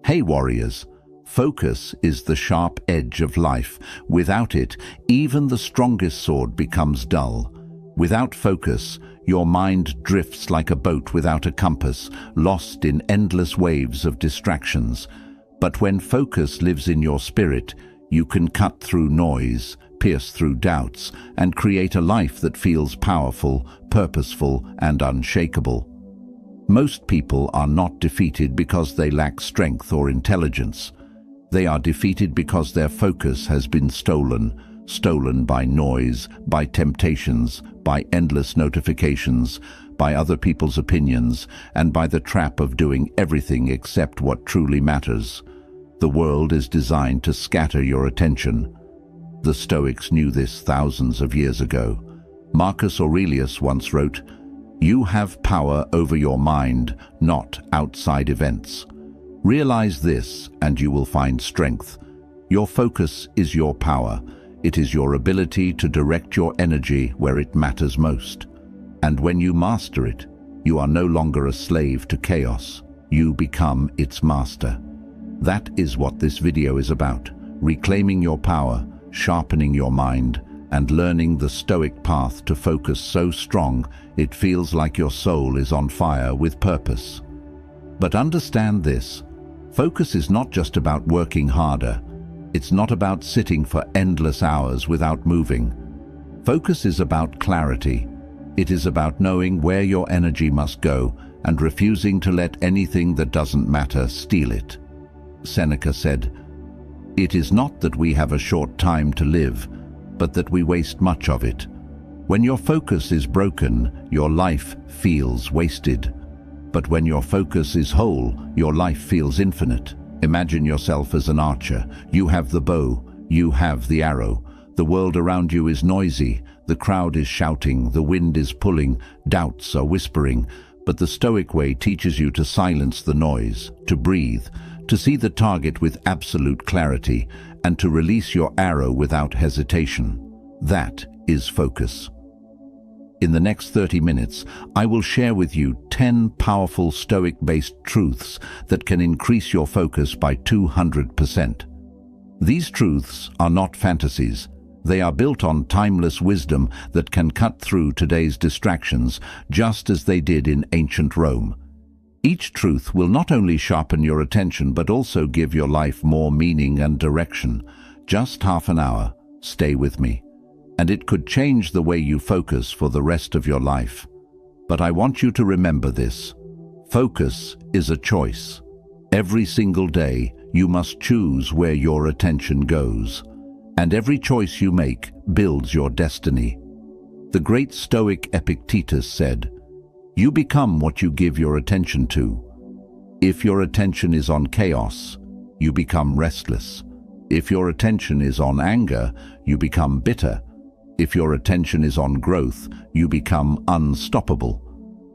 Hey warriors, focus is the sharp edge of life. Without it, even the strongest sword becomes dull. Without focus, your mind drifts like a boat without a compass, lost in endless waves of distractions. But when focus lives in your spirit, you can cut through noise, pierce through doubts, and create a life that feels powerful, purposeful, and unshakable. Most people are not defeated because they lack strength or intelligence. They are defeated because their focus has been stolen by noise, by temptations, by endless notifications, by other people's opinions, and by the trap of doing everything except what truly matters. The world is designed to scatter your attention. The Stoics knew this thousands of years ago. Marcus Aurelius once wrote, "You have power over your mind, not outside events. Realize this and you will find strength. Your focus is your power. It is your ability to direct your energy where it matters most. And when you master it, you are no longer a slave to chaos. You become its master." That is what this video is about: reclaiming your power, sharpening your mind, and learning the Stoic path to focus so strong it feels like your soul is on fire with purpose. But understand this: focus is not just about working harder. It's not about sitting for endless hours without moving. Focus is about clarity. It is about knowing where your energy must go and refusing to let anything that doesn't matter steal it. Seneca said, "It is not that we have a short time to live, but that we waste much of it." When your focus is broken, your life feels wasted. But when your focus is whole, your life feels infinite. Imagine yourself as an archer. You have the bow, you have the arrow. The world around you is noisy, the crowd is shouting, the wind is pulling, doubts are whispering. But the Stoic way teaches you to silence the noise, to breathe, to see the target with absolute clarity, and to release your arrow without hesitation. That is focus. In the next 30 minutes, I will share with you 10 powerful Stoic-based truths that can increase your focus by 200%. These truths are not fantasies. They are built on timeless wisdom that can cut through today's distractions, just as they did in ancient Rome. Each truth will not only sharpen your attention but also give your life more meaning and direction. Just half an hour. Stay with me. And it could change the way you focus for the rest of your life. But I want you to remember this: focus is a choice. Every single day, you must choose where your attention goes. And every choice you make builds your destiny. The great Stoic Epictetus said, "You become what you give your attention to." If your attention is on chaos, you become restless. If your attention is on anger, you become bitter. If your attention is on growth, you become unstoppable.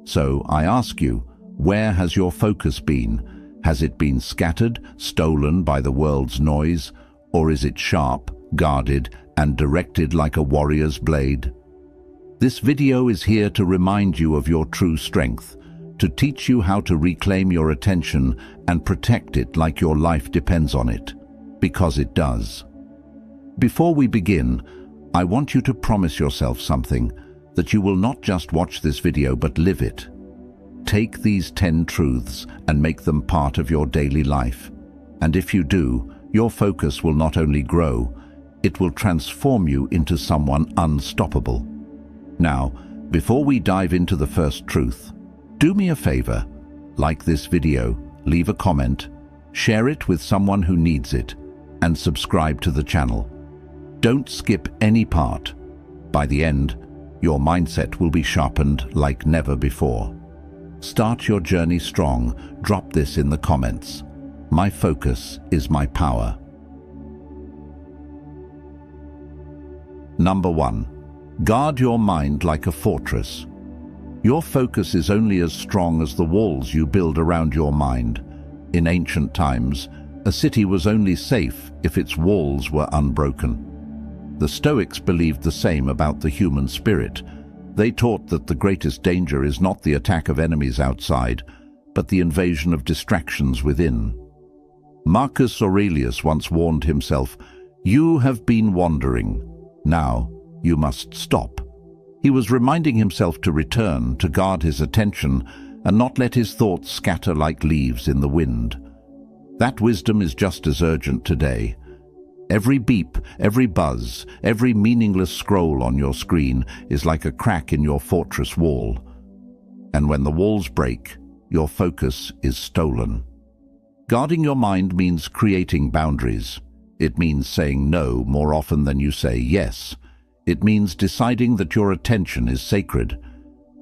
So I ask you, where has your focus been? Has it been scattered, stolen by the world's noise? Or is it sharp, guarded, and directed like a warrior's blade? This video is here to remind you of your true strength, to teach you how to reclaim your attention and protect it like your life depends on it, because it does. Before we begin, I want you to promise yourself something, that you will not just watch this video but live it. Take these 10 truths and make them part of your daily life. And if you do, your focus will not only grow, it will transform you into someone unstoppable. Now, before we dive into the first truth, do me a favor: like this video, leave a comment, share it with someone who needs it, and subscribe to the channel. Don't skip any part. By the end, your mindset will be sharpened like never before. Start your journey strong. Drop this in the comments: "My focus is my power." Number 1. Guard your mind like a fortress. Your focus is only as strong as the walls you build around your mind. In ancient times, a city was only safe if its walls were unbroken. The Stoics believed the same about the human spirit. They taught that the greatest danger is not the attack of enemies outside, but the invasion of distractions within. Marcus Aurelius once warned himself, "You have been wandering. Now you must stop." He was reminding himself to return, to guard his attention, and not let his thoughts scatter like leaves in the wind. That wisdom is just as urgent today. Every beep, every buzz, every meaningless scroll on your screen is like a crack in your fortress wall. And when the walls break, your focus is stolen. Guarding your mind means creating boundaries. It means saying no more often than you say yes. It means deciding that your attention is sacred.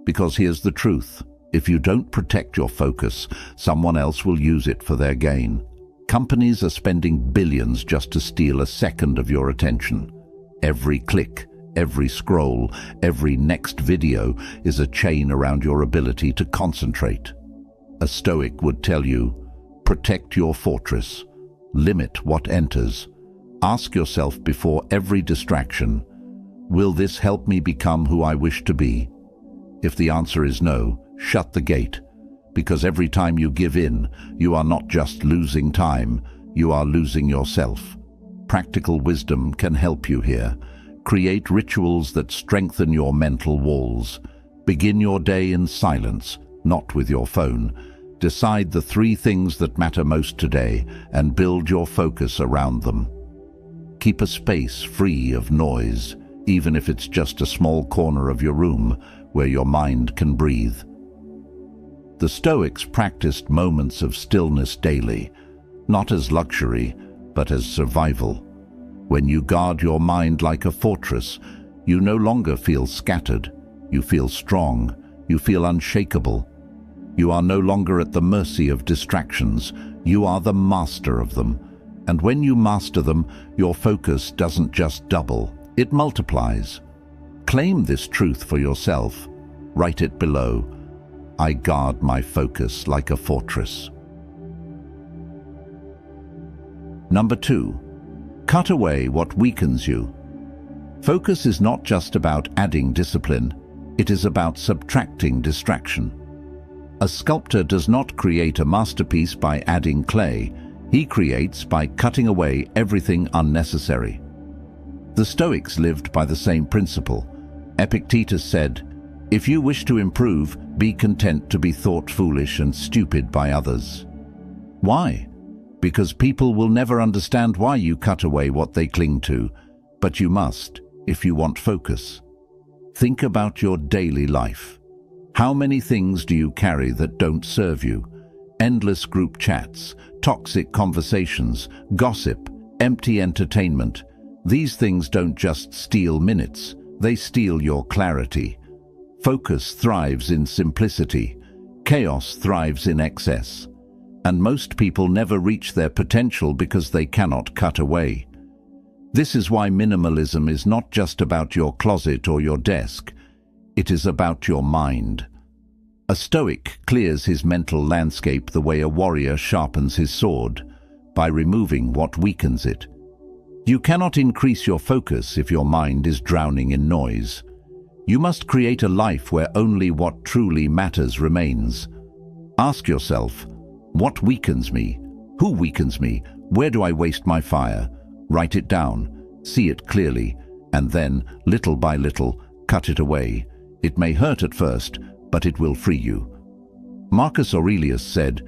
Because here's the truth: if you don't protect your focus, someone else will use it for their gain. Companies are spending billions just to steal a second of your attention. Every click, every scroll, every next video is a chain around your ability to concentrate. A Stoic would tell you, protect your fortress. Limit what enters. Ask yourself before every distraction, will this help me become who I wish to be? If the answer is no, shut the gate. Because every time you give in, you are not just losing time, you are losing yourself. Practical wisdom can help you here. Create rituals that strengthen your mental walls. Begin your day in silence, not with your phone. Decide the 3 things that matter most today and build your focus around them. Keep a space free of noise, even if it's just a small corner of your room where your mind can breathe. The Stoics practiced moments of stillness daily, not as luxury, but as survival. When you guard your mind like a fortress, you no longer feel scattered. You feel strong. You feel unshakable. You are no longer at the mercy of distractions. You are the master of them. And when you master them, your focus doesn't just double, it multiplies. Claim this truth for yourself. Write it below. I guard my focus like a fortress. Number 2. Cut away what weakens you. Focus is not just about adding discipline, it is about subtracting distraction. A sculptor does not create a masterpiece by adding clay. He creates by cutting away everything unnecessary. The Stoics lived by the same principle. Epictetus said, "If you wish to improve, be content to be thought foolish and stupid by others." Why? Because people will never understand why you cut away what they cling to, but you must if you want focus. Think about your daily life. How many things do you carry that don't serve you? Endless group chats, toxic conversations, gossip, empty entertainment. These things don't just steal minutes, they steal your clarity. Focus thrives in simplicity. Chaos thrives in excess. And most people never reach their potential because they cannot cut away. This is why minimalism is not just about your closet or your desk. It is about your mind. A Stoic clears his mental landscape the way a warrior sharpens his sword, by removing what weakens it. You cannot increase your focus if your mind is drowning in noise. You must create a life where only what truly matters remains. Ask yourself, what weakens me? Who weakens me? Where do I waste my fire? Write it down, see it clearly, and then, little by little, cut it away. It may hurt at first, but it will free you. Marcus Aurelius said,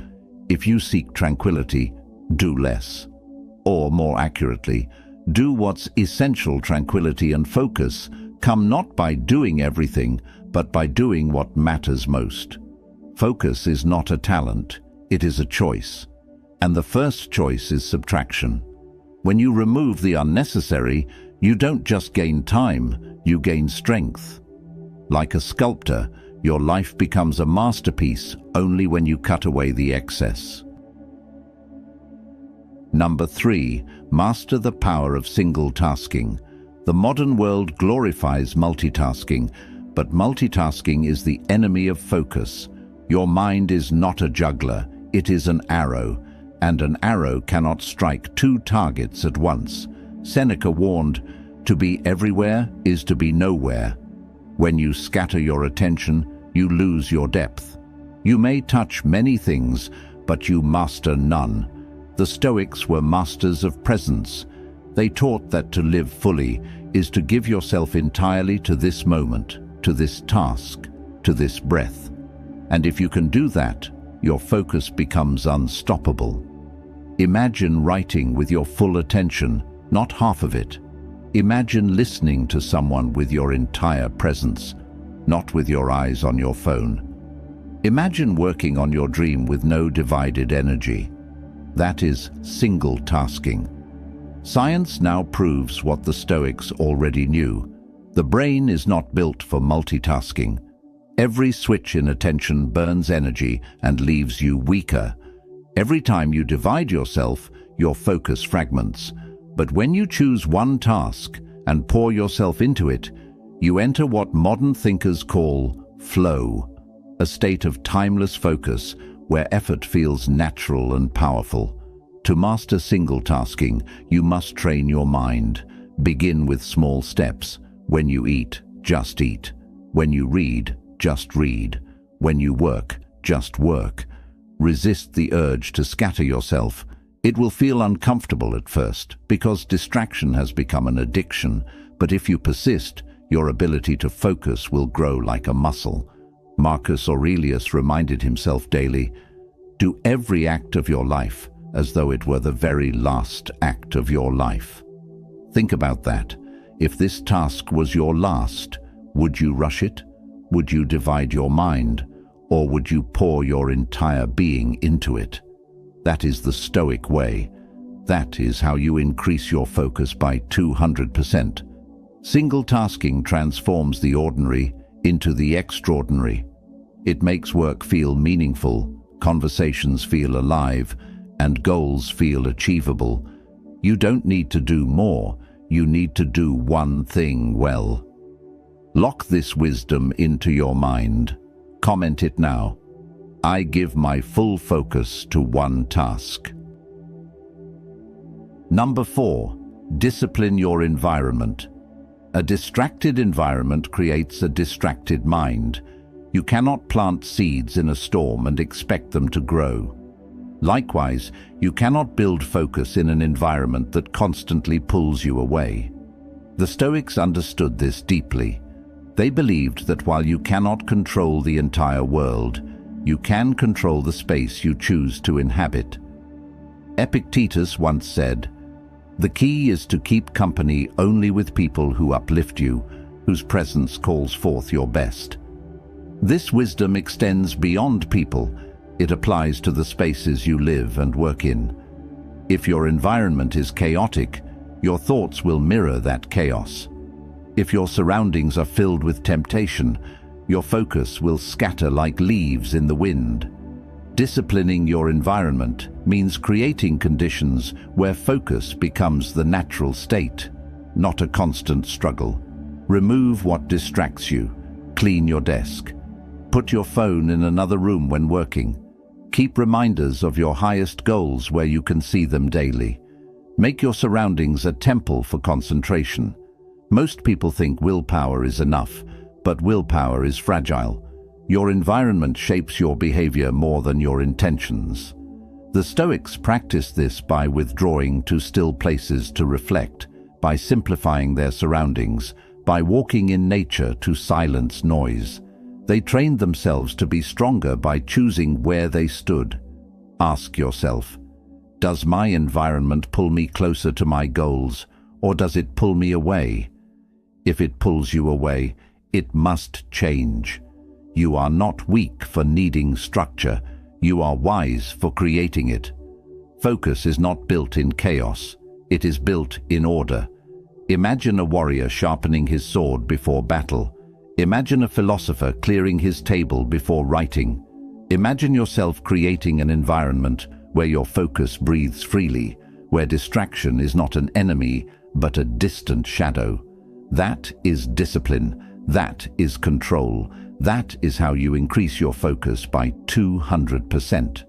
"If you seek tranquility, do less." Or more accurately, do what's essential. Tranquility and focus come not by doing everything, but by doing what matters most. Focus is not a talent, it is a choice. And the first choice is subtraction. When you remove the unnecessary, you don't just gain time, you gain strength. Like a sculptor, your life becomes a masterpiece only when you cut away the excess. Number 3, master the power of single tasking. The modern world glorifies multitasking, but multitasking is the enemy of focus. Your mind is not a juggler, it is an arrow, and an arrow cannot strike 2 targets at once. Seneca warned, "To be everywhere is to be nowhere." When you scatter your attention, you lose your depth. You may touch many things, but you master none. The Stoics were masters of presence. They taught that to live fully is to give yourself entirely to this moment, to this task, to this breath. And if you can do that, your focus becomes unstoppable. Imagine writing with your full attention, not half of it. Imagine listening to someone with your entire presence, not with your eyes on your phone. Imagine working on your dream with no divided energy. That is single tasking. Science now proves what the Stoics already knew. The brain is not built for multitasking. Every switch in attention burns energy and leaves you weaker. Every time you divide yourself, your focus fragments. But when you choose one task and pour yourself into it, you enter what modern thinkers call flow, a state of timeless focus where effort feels natural and powerful. To master single tasking, you must train your mind. Begin with small steps. When you eat, just eat. When you read, just read. When you work, just work. Resist the urge to scatter yourself. It will feel uncomfortable at first because distraction has become an addiction, but if you persist, your ability to focus will grow like a muscle. Marcus Aurelius reminded himself daily, "Do every act of your life as though it were the very last act of your life." Think about that. If this task was your last, would you rush it? Would you divide your mind? Or would you pour your entire being into it? That is the Stoic way. That is how you increase your focus by 200%. Single tasking transforms the ordinary into the extraordinary. It makes work feel meaningful, conversations feel alive, and goals feel achievable. You don't need to do more, you need to do one thing well. Lock this wisdom into your mind. Comment it now. I give my full focus to one task. Number 4, discipline your environment. A distracted environment creates a distracted mind. You cannot plant seeds in a storm and expect them to grow. Likewise, you cannot build focus in an environment that constantly pulls you away. The Stoics understood this deeply. They believed that while you cannot control the entire world, you can control the space you choose to inhabit. Epictetus once said, "The key is to keep company only with people who uplift you, whose presence calls forth your best." This wisdom extends beyond people. It applies to the spaces you live and work in. If your environment is chaotic, your thoughts will mirror that chaos. If your surroundings are filled with temptation, your focus will scatter like leaves in the wind. Disciplining your environment means creating conditions where focus becomes the natural state, not a constant struggle. Remove what distracts you. Clean your desk. Put your phone in another room when working. Keep reminders of your highest goals where you can see them daily. Make your surroundings a temple for concentration. Most people think willpower is enough, but willpower is fragile. Your environment shapes your behavior more than your intentions. The Stoics practiced this by withdrawing to still places to reflect, by simplifying their surroundings, by walking in nature to silence noise. They trained themselves to be stronger by choosing where they stood. Ask yourself, does my environment pull me closer to my goals, or does it pull me away? If it pulls you away, it must change. You are not weak for needing structure. You are wise for creating it. Focus is not built in chaos. It is built in order. Imagine a warrior sharpening his sword before battle. Imagine a philosopher clearing his table before writing. Imagine yourself creating an environment where your focus breathes freely, where distraction is not an enemy, but a distant shadow. That is discipline. That is control. That is how you increase your focus by 200%.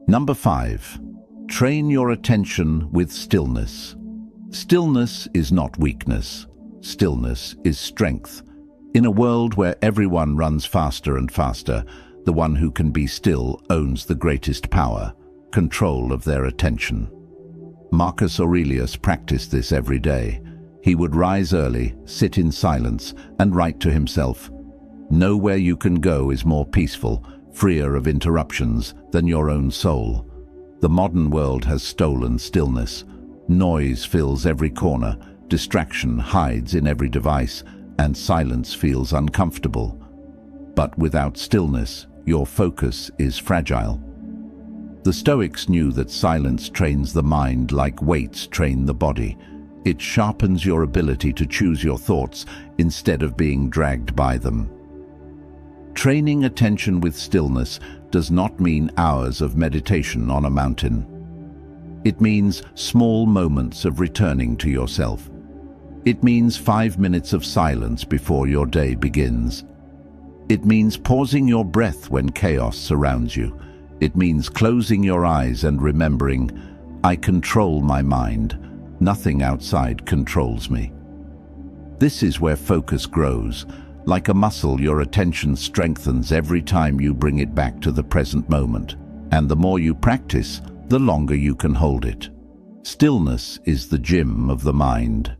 Number 5. Train your attention with stillness. Stillness is not weakness. Stillness is strength. In a world where everyone runs faster and faster, the one who can be still owns the greatest power. control of their attention. Marcus Aurelius practiced this every day. He would rise early, sit in silence, and write to himself, "Know where you can go is more peaceful, freer of interruptions than your own soul." The modern world has stolen stillness. Noise fills every corner, distraction hides in every device, and silence feels uncomfortable. But without stillness, your focus is fragile. The Stoics knew that silence trains the mind like weights train the body. It sharpens your ability to choose your thoughts instead of being dragged by them. Training attention with stillness does not mean hours of meditation on a mountain. It means small moments of returning to yourself. It means 5 minutes of silence before your day begins. It means pausing your breath when chaos surrounds you. It means closing your eyes and remembering, "I control my mind. Nothing outside controls me." This is where focus grows. Like a muscle, your attention strengthens every time you bring it back to the present moment. And the more you practice, the longer you can hold it. Stillness is the gym of the mind.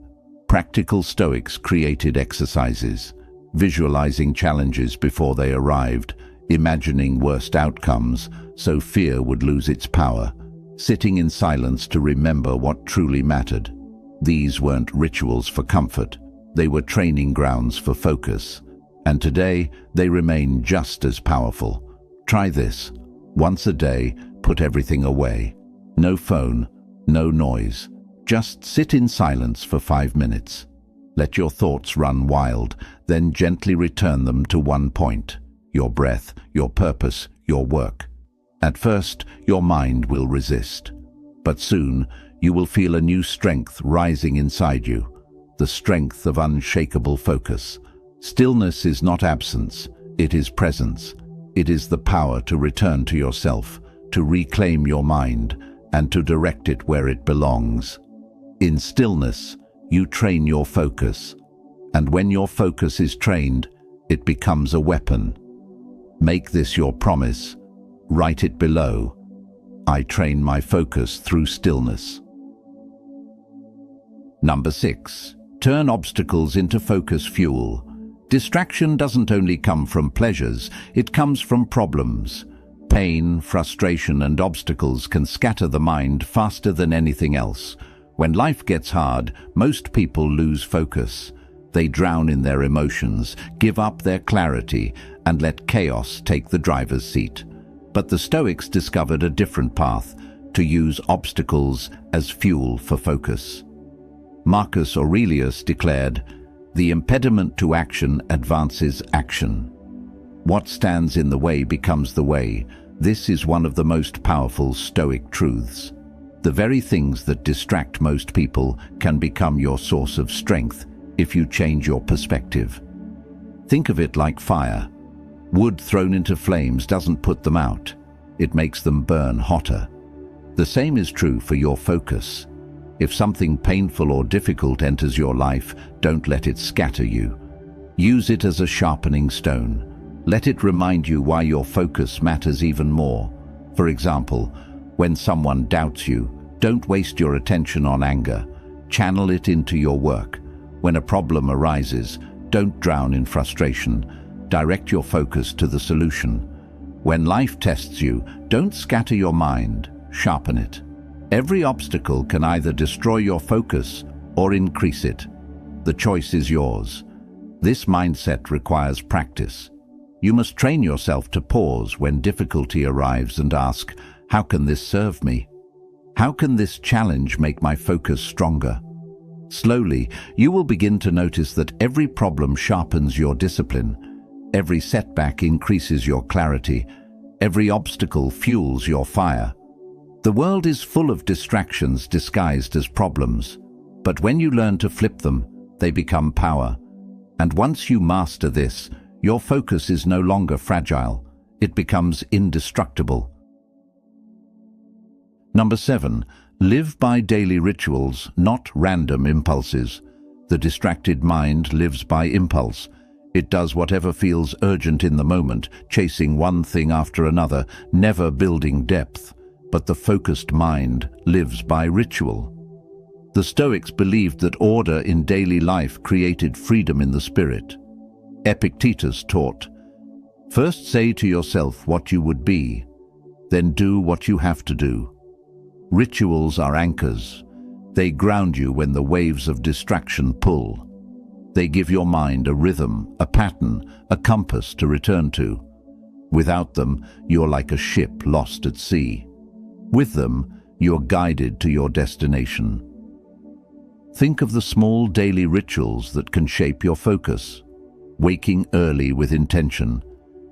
Practical Stoics created exercises, visualizing challenges before they arrived, imagining worst outcomes so fear would lose its power, sitting in silence to remember what truly mattered. These weren't rituals for comfort. They were training grounds for focus. And today, they remain just as powerful. Try this. Once a day, put everything away. No phone, no noise. Just sit in silence for 5 minutes. Let your thoughts run wild, then gently return them to one point: your breath, your purpose, your work. At first, your mind will resist. But soon, you will feel a new strength rising inside you. The strength of unshakable focus. Stillness is not absence, it is presence. It is the power to return to yourself, to reclaim your mind, and to direct it where it belongs. In stillness, you train your focus. And when your focus is trained, it becomes a weapon. Make this your promise. Write it below. I train my focus through stillness. Number 6. Turn obstacles into focus fuel. Distraction doesn't only come from pleasures, it comes from problems. Pain, frustration, and obstacles can scatter the mind faster than anything else. When life gets hard, most people lose focus. They drown in their emotions, give up their clarity, and let chaos take the driver's seat. But the Stoics discovered a different path: to use obstacles as fuel for focus. Marcus Aurelius declared, "The impediment to action advances action. What stands in the way becomes the way." This is one of the most powerful Stoic truths. The very things that distract most people can become your source of strength if you change your perspective. Think of it like fire. Wood thrown into flames doesn't put them out. It makes them burn hotter. The same is true for your focus. If something painful or difficult enters your life, don't let it scatter you. Use it as a sharpening stone. Let it remind you why your focus matters even more. For example, when someone doubts you, don't waste your attention on anger. Channel it into your work. When a problem arises, don't drown in frustration. Direct your focus to the solution. When life tests you, don't scatter your mind, sharpen it. Every obstacle can either destroy your focus or increase it. The choice is yours. This mindset requires practice. You must train yourself to pause when difficulty arrives and ask, how can this serve me? How can this challenge make my focus stronger? Slowly, you will begin to notice that every problem sharpens your discipline. Every setback increases your clarity. Every obstacle fuels your fire. The world is full of distractions disguised as problems, but when you learn to flip them, they become power. And once you master this, your focus is no longer fragile. It becomes indestructible. Number 7. Live by daily rituals, not random impulses. The distracted mind lives by impulse. It does whatever feels urgent in the moment, chasing one thing after another, never building depth. but the focused mind lives by ritual. The Stoics believed that order in daily life created freedom in the spirit. Epictetus taught, "First say to yourself what you would be, then do what you have to do." Rituals are anchors. They ground you when the waves of distraction pull. They give your mind a rhythm, a pattern, a compass to return to. Without them, you're like a ship lost at sea. With them, you're guided to your destination. Think of the small daily rituals that can shape your focus. Waking early with intention,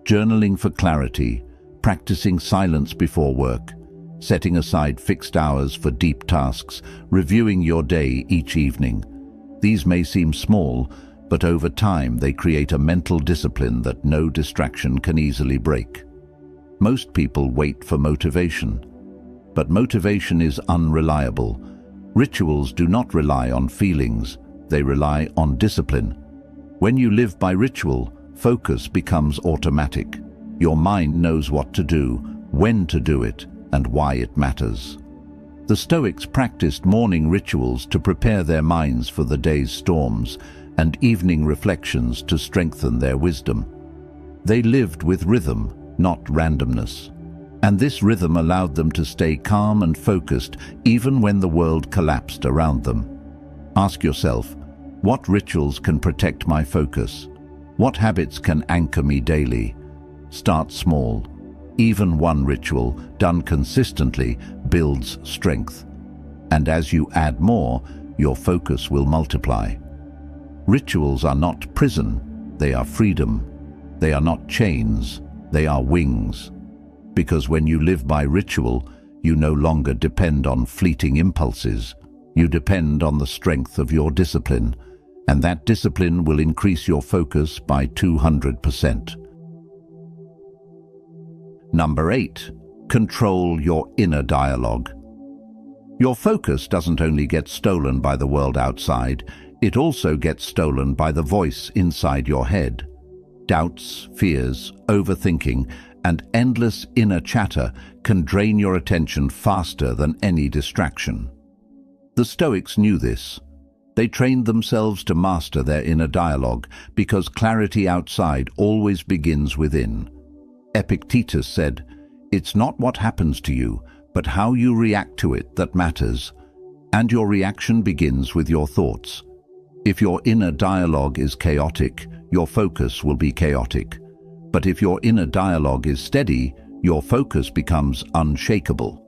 journaling for clarity, practicing silence before work, setting aside fixed hours for deep tasks, reviewing your day each evening. These may seem small, but over time they create a mental discipline that no distraction can easily break. Most people wait for motivation, but motivation is unreliable. Rituals do not rely on feelings, they rely on discipline. When you live by ritual, focus becomes automatic. Your mind knows what to do, when to do it, and why it matters. The Stoics practiced morning rituals to prepare their minds for the day's storms, and evening reflections to strengthen their wisdom. They lived with rhythm, not randomness. And this rhythm allowed them to stay calm and focused even when the world collapsed around them. Ask yourself, what rituals can protect my focus? What habits can anchor me daily? Start small. Even one ritual, done consistently, builds strength. And as you add more, your focus will multiply. Rituals are not prison, they are freedom. They are not chains, they are wings. Because when you live by ritual, you no longer depend on fleeting impulses. You depend on the strength of your discipline, and that discipline will increase your focus by 200%. Number 8. Control your inner dialogue. Your focus doesn't only get stolen by the world outside, it also gets stolen by the voice inside your head. Doubts, fears, overthinking, and endless inner chatter can drain your attention faster than any distraction. The Stoics knew this. They trained themselves to master their inner dialogue because clarity outside always begins within. Epictetus said, "It's not what happens to you, but how you react to it that matters. And your reaction begins with your thoughts. If your inner dialogue is chaotic, your focus will be chaotic. But if your inner dialogue is steady, your focus becomes unshakable."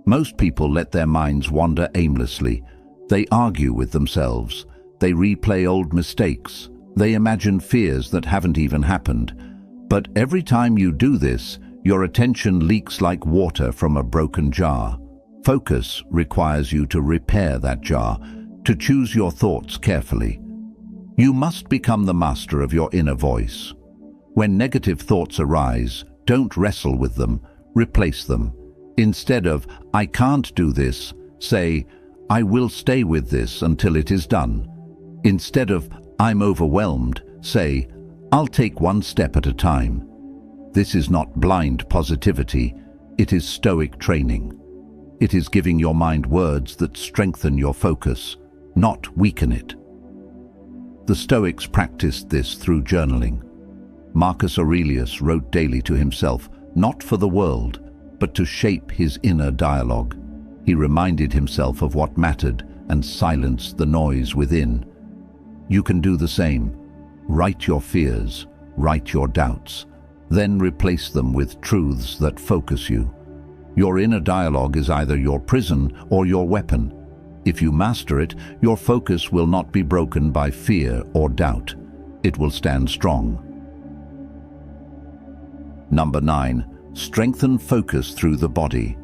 Most people let their minds wander aimlessly. They argue with themselves. They replay old mistakes. They imagine fears that haven't even happened. But every time you do this, your attention leaks like water from a broken jar. Focus requires you to repair that jar, to choose your thoughts carefully. You must become the master of your inner voice. When negative thoughts arise, don't wrestle with them, replace them. Instead of, "I can't do this," say, "I will stay with this until it is done." Instead of, "I'm overwhelmed," say, "I'll take one step at a time." This is not blind positivity, it is Stoic training. It is giving your mind words that strengthen your focus, not weaken it. The Stoics practiced this through journaling. Marcus Aurelius wrote daily to himself, not for the world, but to shape his inner dialogue. He reminded himself of what mattered and silenced the noise within. You can do the same. Write your fears, write your doubts, then replace them with truths that focus you. Your inner dialogue is either your prison or your weapon. If you master it, your focus will not be broken by fear or doubt. It will stand strong. Number 9. Strengthen focus through the body.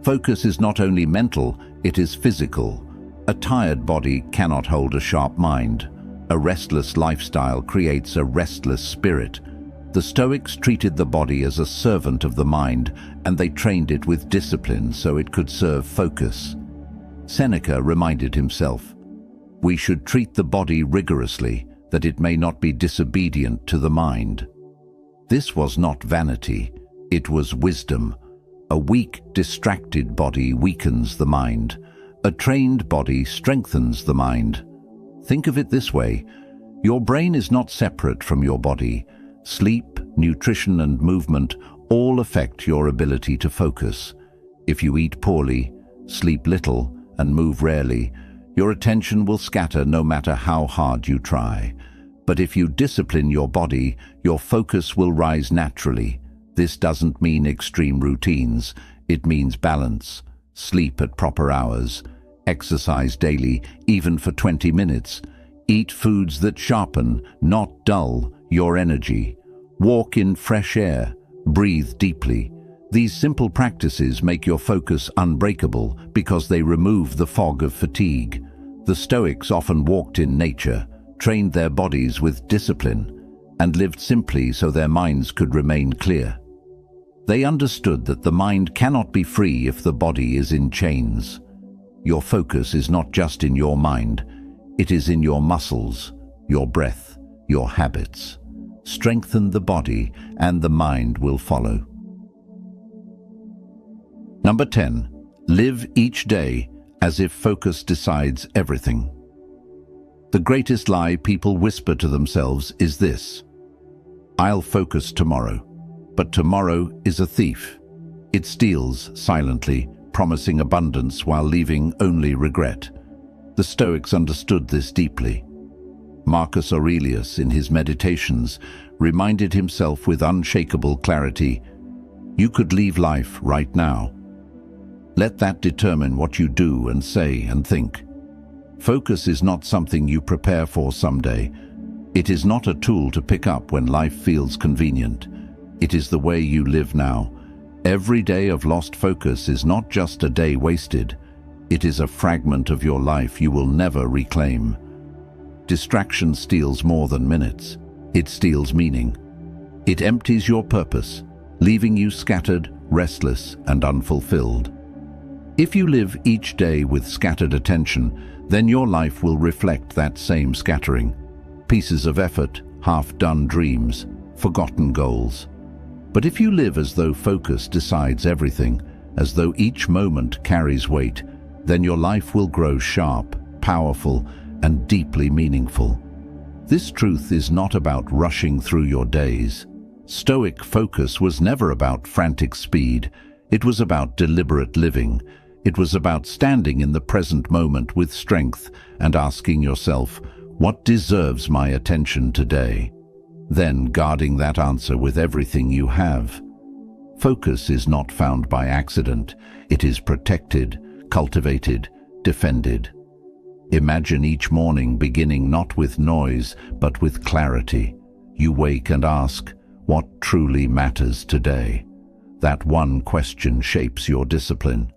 Focus is not only mental, it is physical. A tired body cannot hold a sharp mind. A restless lifestyle creates a restless spirit. The Stoics treated the body as a servant of the mind, and they trained it with discipline so it could serve focus. Seneca reminded himself, "We should treat the body rigorously, that it may not be disobedient to the mind." This was not vanity, it was wisdom. A weak, distracted body weakens the mind. A trained body strengthens the mind. Think of it this way. Your brain is not separate from your body. Sleep, nutrition, and movement all affect your ability to focus. If you eat poorly, sleep little, and move rarely, your attention will scatter no matter how hard you try. But if you discipline your body, your focus will rise naturally. This doesn't mean extreme routines. It means balance. Sleep at proper hours. Exercise daily, even for 20 minutes. Eat foods that sharpen, not dull, your energy. Walk in fresh air. Breathe deeply. These simple practices make your focus unbreakable because they remove the fog of fatigue. The Stoics often walked in nature, trained their bodies with discipline, and lived simply so their minds could remain clear. They understood that the mind cannot be free if the body is in chains. Your focus is not just in your mind, it is in your muscles, your breath, your habits. Strengthen the body and the mind will follow. Number 10. Live each day as if focus decides everything. The greatest lie people whisper to themselves is this: I'll focus tomorrow. But tomorrow is a thief. It steals silently, promising abundance while leaving only regret. The Stoics understood this deeply. Marcus Aurelius, in his Meditations, reminded himself with unshakable clarity, "You could leave life right now. Let that determine what you do and say and think." Focus is not something you prepare for someday. It is not a tool to pick up when life feels convenient. It is the way you live now. Every day of lost focus is not just a day wasted. It is a fragment of your life you will never reclaim. Distraction steals more than minutes. It steals meaning. It empties your purpose, leaving you scattered, restless, and unfulfilled. If you live each day with scattered attention, then your life will reflect that same scattering. Pieces of effort, half-done dreams, forgotten goals. But if you live as though focus decides everything, as though each moment carries weight, then your life will grow sharp, powerful, and deeply meaningful. This truth is not about rushing through your days. Stoic focus was never about frantic speed. It was about deliberate living. It was about standing in the present moment with strength and asking yourself, what deserves my attention today? Then guarding that answer with everything you have. Focus is not found by accident. It is protected, cultivated, defended. Imagine each morning beginning not with noise, but with clarity. You wake and ask, what truly matters today? That one question shapes your discipline.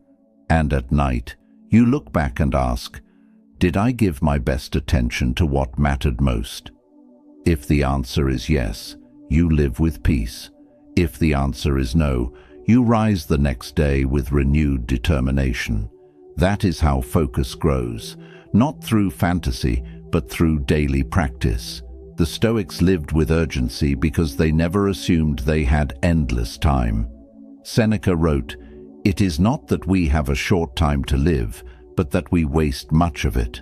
And at night, you look back and ask, did I give my best attention to what mattered most? If the answer is yes, you live with peace. If the answer is no, you rise the next day with renewed determination. That is how focus grows, not through fantasy, but through daily practice. The Stoics lived with urgency because they never assumed they had endless time. Seneca wrote, "It is not that we have a short time to live, but that we waste much of it."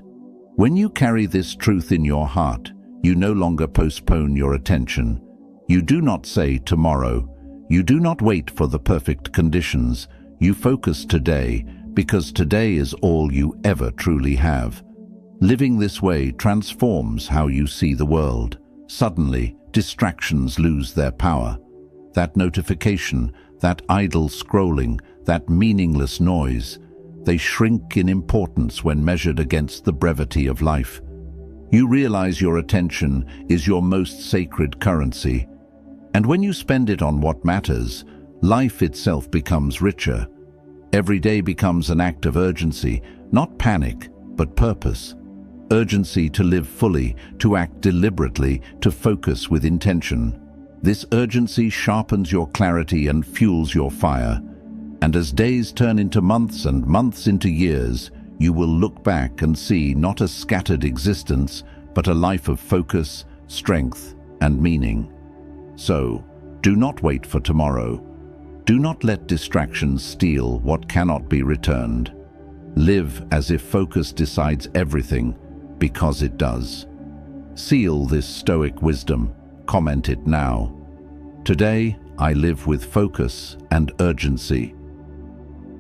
When you carry this truth in your heart, you no longer postpone your attention. You do not say tomorrow. You do not wait for the perfect conditions. You focus today, because today is all you ever truly have. Living this way transforms how you see the world. Suddenly, distractions lose their power. That notification, that idle scrolling, that meaningless noise, they shrink in importance when measured against the brevity of life. You realize your attention is your most sacred currency. And when you spend it on what matters, life itself becomes richer. Every day becomes an act of urgency, not panic, but purpose. Urgency to live fully, to act deliberately, to focus with intention. This urgency sharpens your clarity and fuels your fire. And as days turn into months and months into years, you will look back and see not a scattered existence, but a life of focus, strength, and meaning. So, do not wait for tomorrow. Do not let distractions steal what cannot be returned. Live as if focus decides everything, because it does. Seal this Stoic wisdom. Comment it now. Today, I live with focus and urgency.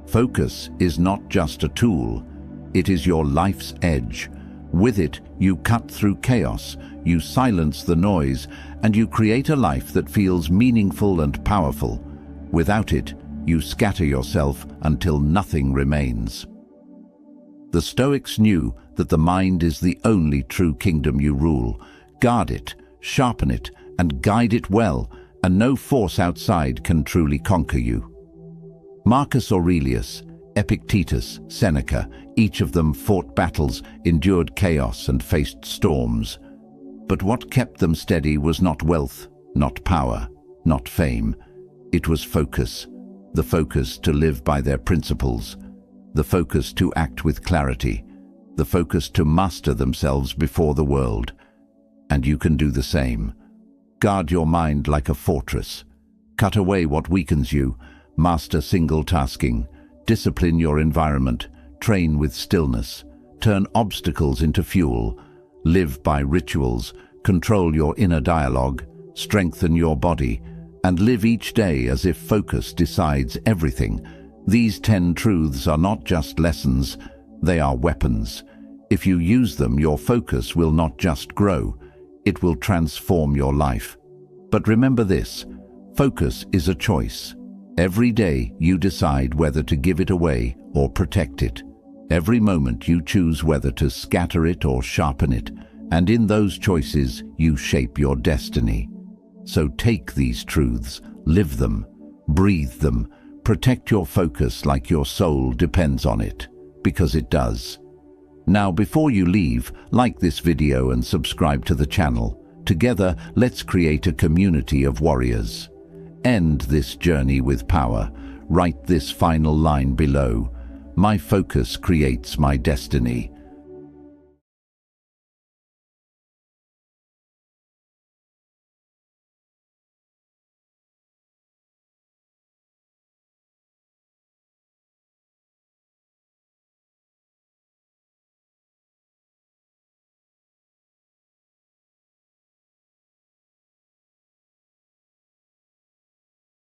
Focus is not just a tool, it is your life's edge. With it, you cut through chaos, you silence the noise, and you create a life that feels meaningful and powerful. Without it, you scatter yourself until nothing remains. The Stoics knew that the mind is the only true kingdom you rule. Guard it, sharpen it, and guide it well, and no force outside can truly conquer you. Marcus Aurelius, Epictetus, Seneca, each of them fought battles, endured chaos, and faced storms. But what kept them steady was not wealth, not power, not fame. It was focus, the focus to live by their principles, the focus to act with clarity, the focus to master themselves before the world. And you can do the same. Guard your mind like a fortress. Cut away what weakens you. Master single tasking. Discipline your environment. Train with stillness. Turn obstacles into fuel. Live by rituals. Control your inner dialogue. Strengthen your body. And live each day as if focus decides everything. These 10 truths are not just lessons, they are weapons. If you use them, your focus will not just grow, it will transform your life. But remember this, focus is a choice. Every day you decide whether to give it away or protect it. Every moment you choose whether to scatter it or sharpen it, and in those choices you shape your destiny. So take these truths, live them, breathe them, protect your focus like your soul depends on it, because it does. Now, before you leave, like this video and subscribe to the channel. Together, let's create a community of warriors. End this journey with power. Write this final line below. My focus creates my destiny.